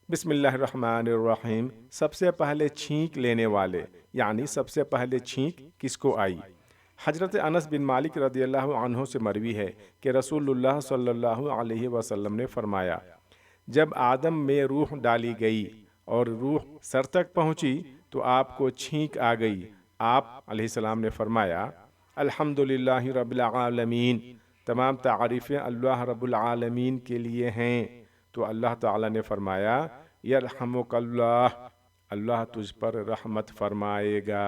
बिस्मिल्लाहिर्रहमानिर्रहीम। सबसे पहले छींक लेने वाले यानी सबसे पहले छींक किसको आई? हजरत अनस बिन मालिक रदियल्लाहु अन्हो से मरवी है कि रसूलुल्लाह सल्लल्लाहु अलैहि वसल्लम ने फरमाया, जब आदम में रूह डाली गई और रूह सर तक पहुंची तो आपको छींक आ गई। आप अलैहिस्सलाम ने फरमाया, अल्हम्दुलिल्लाहि रब्बिल आलमीन, तमाम तारीफ़ें अल्लाह रब्बुल आलमीन के लिए हैं। तो अल्लाह ताला ने फरमाया, यरहमुकल्लाह, अल्लाह तुझ पर रहमत फरमाएगा।